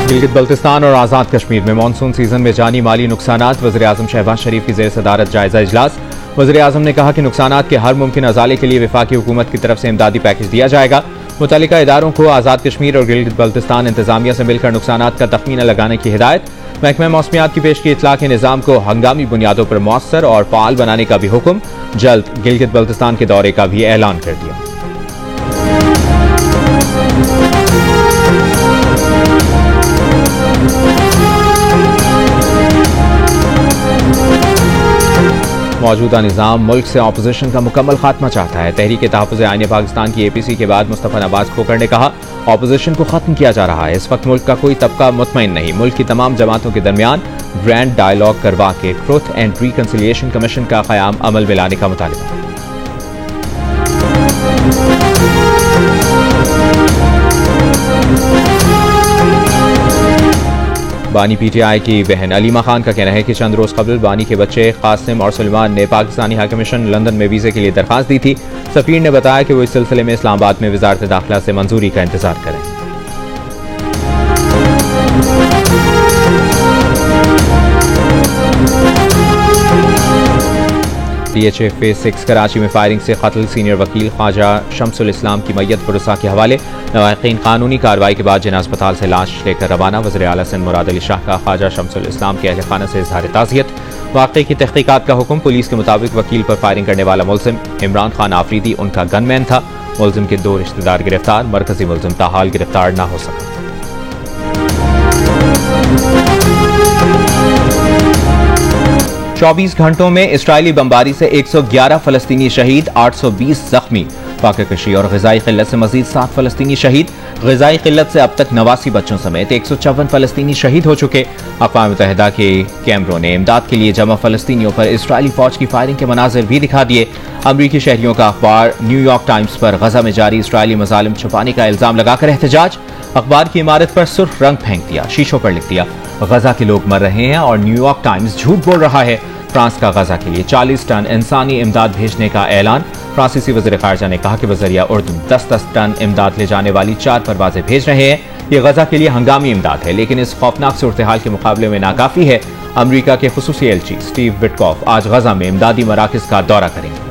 गिलगित बल्तिस्तान और आज़ाद कश्मीर में monsoon season में जानी माली नुकसानात। वज़ीर-ए-आज़म शहबाज शरीफ की ज़ेर सदारत जायजा इजलास। वज़ीर-ए-आज़म ने कहा कि नुकसानात के हर मुमकिन अज़ाले के लिए वफाकी हुकूमत की तरफ से इमदादी पैकेज दिया जाएगा। मुतल्लिका इदारों को आज़ाद कश्मीर और गिलगित बल्तिस्तान इंतजामिया से मिलकर नुकसानात का तखमीना लगाने की हिदायत। महकमा मौसमियात की पेश की इत्तला के निज़ाम को हंगामी बुनियादों पर मौसर और फ़ाल बनाने का भी हुक्म। जल्द गिलगित बल्तिस्तान के दौरे का भी ऐलान कर दिया। मौजूदा निज़ाम मुल्क से अपोजिशन का मुकम्मल खात्मा चाहता है। तहरीक-ए-तहफ़्फ़ुज़ आईन पाकिस्तान की APC के बाद मुस्तफ़ा नवाज खोखर ने कहा, अपोजिशन को खत्म किया जा रहा है। इस वक्त मुल्क का कोई तबका मुतमईन नहीं। मुल्क की तमाम जमातों के दरमियान ग्रैंड डायलॉग करवा के ट्रुथ एंड रिकन्सिलिएशन कमीशन का क़याम अमल में लाने का मुतालिबा। बानी PTI की बहन अलीमा खान का कहना है कि चंद रोज कबल बानी के बच्चे कासिम और सलमान ने पाकिस्तानी हाई कमीशन लंदन में वीजे के लिए दरखास्त दी थी। सफीर ने बताया कि वो इस सिलसिले में इस्लामाबाद में वजारत दाखिला से मंजूरी का इंतजार करें। DHA फेज 6 कराची में फायरिंग से कत्ल सीनियर वकील ख्वाजा शम्सुल इस्लाम की मैयत पुरसा के हवाले। नवाक़ीन कानूनी कार्रवाई के बाद जिना अस्पताल से लाश लेकर रवाना। वज़ीर आला सिंध मुराद अली शाह का ख्वाजा शम्सुल इस्लाम के अहल खाना से इज़हार ताज़ियत। वाक़े की तहक़ीक़ात का हुक्म। पुलिस के मुताबिक वकील पर फायरिंग करने वाला मुल्ज़िम इमरान खान आफरीदी उनका गनमैन था। मुल्ज़िम के 2 रिश्तेदार गिरफ्तार। मरकजी मुल्ज़िम ताहाल गिरफ्तार न हो सका। 24 घंटों में इस्राइली बमबारी से 111 फलस्तीनी शहीद, 820 जख्मी। फाका कशी और ग़िज़ाई क़िल्लत से मजीद 7 फलस्तीनी शहीद। ग़िज़ाई क़िल्लत से अब तक 89 बच्चों समेत 154 फलस्तीनी शहीद हो चुके। अक़वाम मुत्तहिदा के कैमरों ने इमदाद के लिए जमा फलस्तीनियों पर इस्राइली फौज की फायरिंग के मनाज़िर भी दिखा दिए। अमरीकी शहरियों का अखबार न्यूयॉर्क टाइम्स पर गजा में जारी इस्राइली मज़ालिम छुपाने का इल्ज़ाम लगाकर एहतजाज। अखबार की इमारत पर सुर्ख रंग फेंक दिया। शीशों पर लिख दिया, गजा के लोग मर रहे हैं और न्यूयॉर्क टाइम्स झूठ बोल रहा है। फ्रांस का गजा के लिए 40 टन इंसानी इमदाद भेजने का ऐलान। फ्रांसीसी वज़ीर ख़ारिजा ने कहा कि वज़रिया उर्दू 10-10 टन इमदाद ले जाने वाली 4 परवाजें भेज रहे हैं। ये गजा के लिए हंगामी इमदाद है, लेकिन इस खौफनाक सूरत हाल के मुकाबले में नाकाफी है। अमरीका के खुसूसी एलची स्टीव विटकॉफ आज गजा में इमदादी मराकज़ का दौरा करेंगे।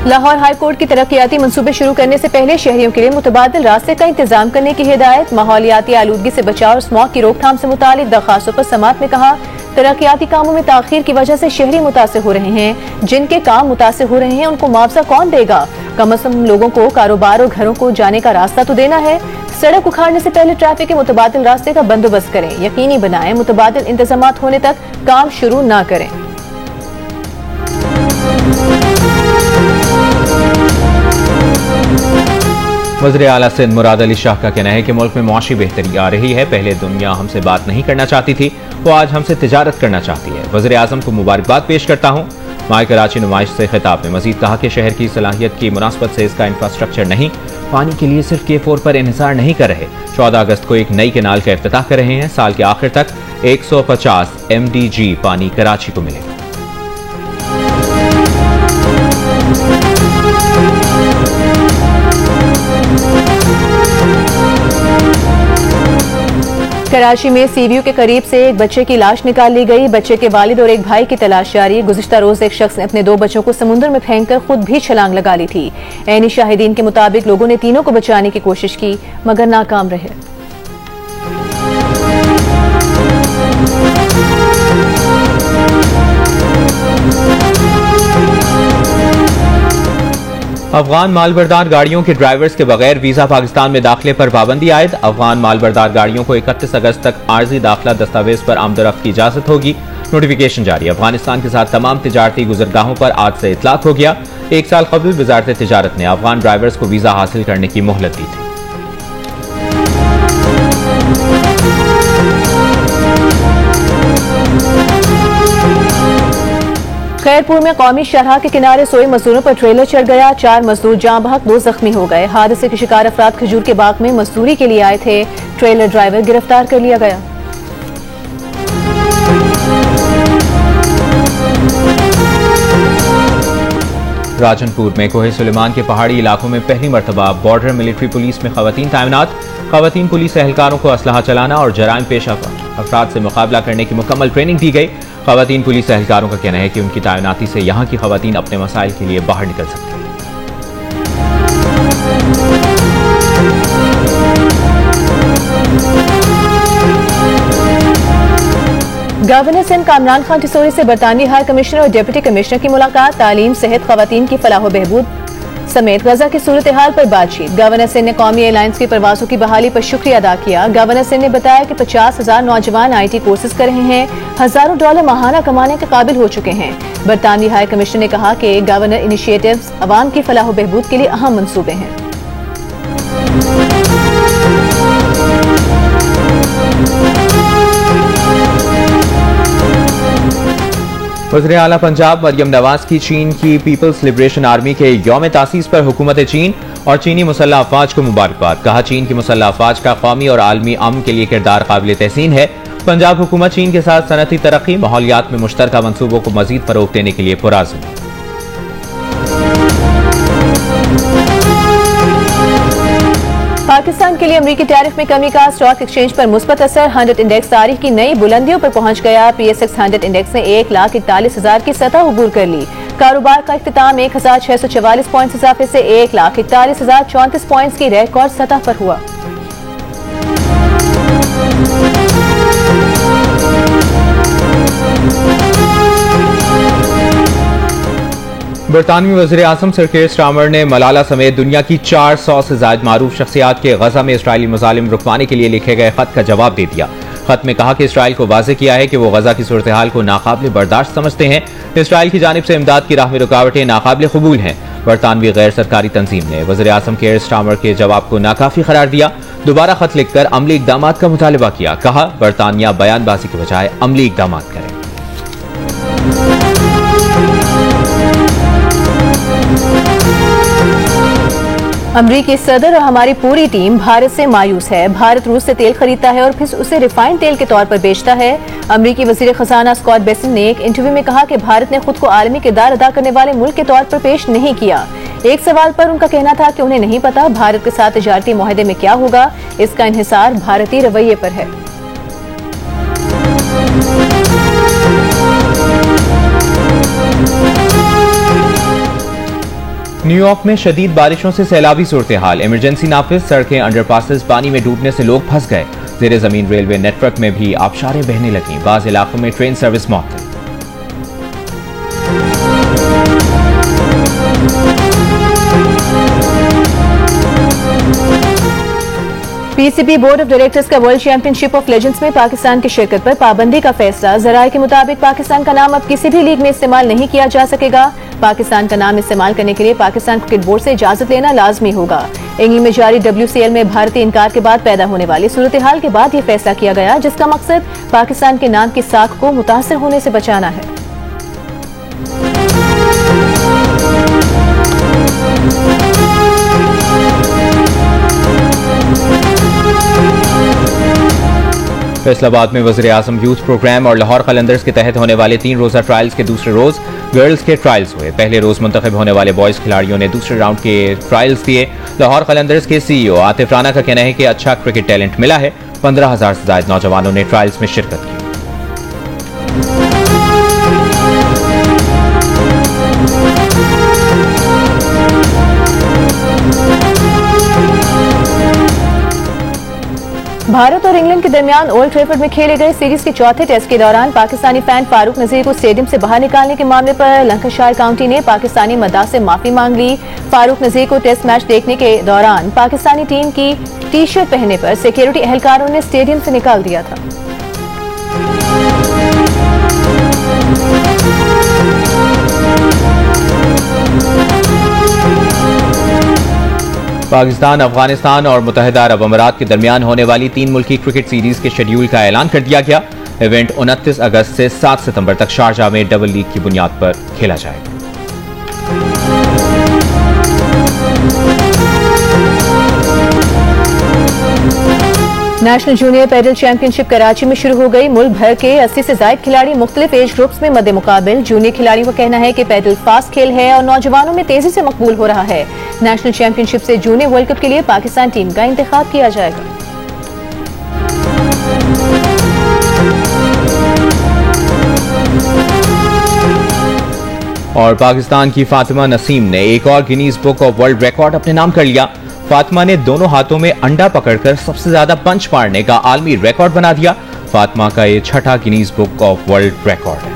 लाहौर हाई कोर्ट की तरक्याती मंसूबे शुरू करने से पहले शहरियों के लिए मुतबादिल रास्ते का इंतजाम करने की हिदायत। माहौलियाती आलूदगी से बचाव और स्मॉग की रोकथाम से मुतालिक दरखास्तों पर समाअत में कहा, तरक्याती कामों में ताखीर की वजह से शहरी मुतासिर हो रहे हैं। जिनके काम मुतासिर हो रहे हैं उनको मुआवजा कौन देगा? कम अज कम लोगों को कारोबार और घरों को जाने का रास्ता तो देना है। सड़क उखाड़ने से पहले ट्रैफिक के मुतबादिल रास्ते का बंदोबस्त करें। यकीनी बनाएं मुतबादिल इंतजामात होने तक काम शुरू न करें। वज़ीर आला सिंध मुराद अली शाह का कहना है कि मुल्क में मुआशी बेहतरी आ रही है। पहले दुनिया हमसे बात नहीं करना चाहती थी, वो आज हमसे तिजारत करना चाहती है। वज़ीर आज़म को मुबारकबाद पेश करता हूँ। माय कराची नुमाइश से खिताब में मजीद कहा कि शहर की सलाहियत की मुनासबत से इसका इंफ्रास्ट्रक्चर नहीं, पानी के लिए सिर्फ K4 पर इन्हिसार नहीं कर रहे। 14 अगस्त को एक नई केनाल का इफ्तिताह कर रहे हैं। साल के आखिर तक 150 MDG पानी कराची को मिलेगा। कराची में सीवीयू के करीब से एक बच्चे की लाश निकाल ली गई। बच्चे के वालिद और एक भाई की तलाश जारी। गुज़िश्ता रोज एक शख्स ने अपने 2 बच्चों को समुद्र में फेंककर खुद भी छलांग लगा ली थी। ऐनी शाहिदीन के मुताबिक लोगों ने तीनों को बचाने की कोशिश की मगर नाकाम रहे। अफगान मालबरदार गाड़ियों के ड्राइवर्स के बगैर वीजा पाकिस्तान में दाखिले पर पाबंदी आयद। अफगान मालबरदार गाड़ियों को 31 अगस्त तक आर्जी दाखिला दस्तावेज पर आमदरफ्त की इजाजत होगी। नोटिफिकेशन जारी। अफगानिस्तान के साथ तमाम तिजारती गुजरगाहों पर आज से इतलाक हो गया। 1 साल कबल वजारत तिजारत ने अफगान ड्राइवर्स को वीजा हासिल करने की मोहलत दी थी। खैरपुर में कौमी शाहराह के किनारे सोए मजदूरों पर ट्रेलर चढ़ गया। 4 मजदूर जाँ बहक 2 जख्मी हो गए। हादसे के शिकार अफराद खजूर के बाग में मजदूरी के लिए आए थे। ट्रेलर ड्राइवर गिरफ्तार कर लिया गया। राजनपुर में कोहे सुलेमान के पहाड़ी इलाकों में पहली मरतबा बॉर्डर मिलिट्री पुलिस में खवातीन तैनात। खवातीन पुलिस एहलकारों को असलहा चलाना और जराइम पेशा अफराद से मुकाबला करने की मुकम्मल ट्रेनिंग दी गई। खवातीन पुलिस एहलकारों का कहना है कि उनकी तैनाती से यहाँ की खवातीन अपने मसाइल के लिए बाहर निकल सकती हैं। गवर्नर सिंध कामरान खान टिसोरी से बरतानवी हाई कमिश्नर और डिप्टी कमिश्नर की मुलाकात। तालीम, सेहत, खवातीन की फलाह बहबूद समेत गजा की सूरत हाल पर बातचीत। गवर्नर सिंध ने कौमी एयरलाइंस की परवाजों की बहाली पर शुक्रिया अदा किया। गवर्नर सिंध ने बताया कि 50,000 नौजवान IT कोर्सेज कर रहे हैं, हजारों डॉलर माहाना कमाने के काबिल हो चुके हैं। बरतानवी हाई कमिश्नर ने कहा कि गवर्नर इनिशिएटिव्स अवाम की फलाह बहबूद के लिए अहम मंसूबे हैं। वज़ीर आला पंजाब मरियम नवाज की चीन की पीपल्स लिबरेशन आर्मी के यौम तासीस पर हुकूमत चीन और चीनी मुसल्लह अफवाज को मुबारकबाद। कहा, चीन की मुसल्लह अफवाज का कौमी और आलमी अमन के लिए किरदार काबिल तहसीन है। पंजाब हुकूमत चीन के साथ सनअती तरक्की, माहौलियात में मुश्तरका मंसूबों को मजीद फरोग देने के लिए पुरअज़्म है। पाकिस्तान के लिए अमरीकी टैरिफ में कमी का स्टॉक एक्सचेंज पर मुस्बत असर। 100 इंडेक्स तारीख की नई बुलंदियों पर पहुंच गया। PSX 100 इंडेक्स ने 1,41,000 की सतह उबूर कर ली। कारोबार का इख्तिताम 1,644 पॉइंट्स इजाफे से 1,41,034 पॉइंट्स की रिकॉर्ड सतह पर हुआ। बरतानवी वज़ीर आज़म सर कीर स्टारमर ने मलाला समेत दुनिया की 400 से ज्यादा मारूफ शख्सियात के गजा में इसराइली मुजालिम रुकवाने के लिए लिखे गए खत का जवाब दे दिया। खत में कहा कि इसराइल को वाज़े किया है कि वो गजा की सूरत हाल को नाकाबिल बर्दाश्त समझते हैं। इसराइल की जानिब से इमदाद की राह में रुकावटें नाकाबिल कबूल हैं। बरतानवी गैर सरकारी तंजीम ने वज़ीर आज़म कीर स्टारमर के जवाब को नाकाफी करार दिया। दोबारा खत लिखकर अमली इक़दाम का मुतालबा किया। कहा, बरतानिया बयानबाजी के बजाय अमली इक़दाम करें। अमरीकी सदर और हमारी पूरी टीम भारत से मायूस है। भारत रूस से तेल खरीदता है और फिर उसे रिफाइंड तेल के तौर पर बेचता है। अमरीकी वजीर खजाना स्कॉट बेसेंट ने एक इंटरव्यू में कहा कि भारत ने खुद को आलमी किरदार अदा करने वाले मुल्क के तौर पर पेश नहीं किया। एक सवाल पर उनका कहना था कि उन्हें नहीं पता भारत के साथ तिजारती मुआहदे में क्या होगा। इसका इन्हिसार भारतीय रवैये पर है। न्यूयॉर्क में शदीद बारिशों से सैलाबी सूरत हाल। इमरजेंसी नाफिज, सड़कें, अंडरपासेस पानी में डूबने से लोग फंस गए। जेर जमीन रेलवे नेटवर्क में भी आबशारें बहने लगीं। बाज़ इलाकों में ट्रेन सर्विस मअतल। PCB बोर्ड ऑफ डायरेक्टर्स का वर्ल्ड चैंपियनशिप ऑफ लेजेंड्स में पाकिस्तान की शिरकत पर पाबंदी का फैसला। जराये के मुताबिक पाकिस्तान का नाम अब किसी भी लीग में इस्तेमाल नहीं किया जा सकेगा। पाकिस्तान का नाम इस्तेमाल करने के लिए पाकिस्तान क्रिकेट बोर्ड से इजाजत लेना लाजमी होगा। इंग्लैंड में जारी WCL में भारतीय इनकार के बाद पैदा होने वाली सूरत हाल के बाद यह फैसला किया गया, जिसका मकसद पाकिस्तान के नाम की साख को मुतासर होने से बचाना है। फैसलाबाद में वज़ीर आज़म यूथ प्रोग्राम और लाहौर कलंदर्स के तहत होने वाले 3 रोज़ा ट्रायल्स के दूसरे रोज गर्ल्स के ट्रायल्स हुए। पहले रोज मुंतखब होने वाले बॉयज खिलाड़ियों ने दूसरे राउंड के ट्रायल्स दिए। लाहौर कलंदर्स के CEO आतिफ राना का कहना है कि अच्छा क्रिकेट टैलेंट मिला है। 15,000 से ज्यादा नौजवानों ने ट्रायल्स में शिरकत की। भारत और इंग्लैंड के दरमियान ओल्ड ट्रैफर्ड में खेले गए सीरीज के चौथे टेस्ट के दौरान पाकिस्तानी फैन फारूक नजीर को स्टेडियम से बाहर निकालने के मामले पर लंकाशायर काउंटी ने पाकिस्तानी मद्दाह से माफी मांग ली। फारूक नजीर को टेस्ट मैच देखने के दौरान पाकिस्तानी टीम की टी-शर्ट पहनने पर सिक्योरिटी एहलकारों ने स्टेडियम से निकाल दिया था। पाकिस्तान, अफगानिस्तान और मुत्तहिदा अरब अमीरात के दरमियान होने वाली 3 मुल्की क्रिकेट सीरीज के शेड्यूल का ऐलान कर दिया गया। इवेंट 29 अगस्त से 7 सितंबर तक शारजाह में डबल लीग की बुनियाद पर खेला जाएगा। National junior padel championship Karachi में शुरू हो गई। मुल्क भर के 80 से ज्यादा खिलाड़ी मुख्तलिफ एज ग्रुप्स में मद्दे मुकाबिल। जूनियर खिलाड़ियों का कहना है कि पैडल फास्ट खेल है और नौजवानों में तेजी से मकबूल हो रहा है। नेशनल चैंपियनशिप से जूनियर वर्ल्ड कप के लिए पाकिस्तान टीम का इंतखाब किया जाएगा। और पाकिस्तान की फातिमा नसीम ने एक और Guinness book of world record अपने नाम कर लिया। फातिमा ने दोनों हाथों में अंडा पकड़कर सबसे ज्यादा पंच मारने का आलमी रिकॉर्ड बना दिया। फातिमा का ये छठा Guinness book of world record है।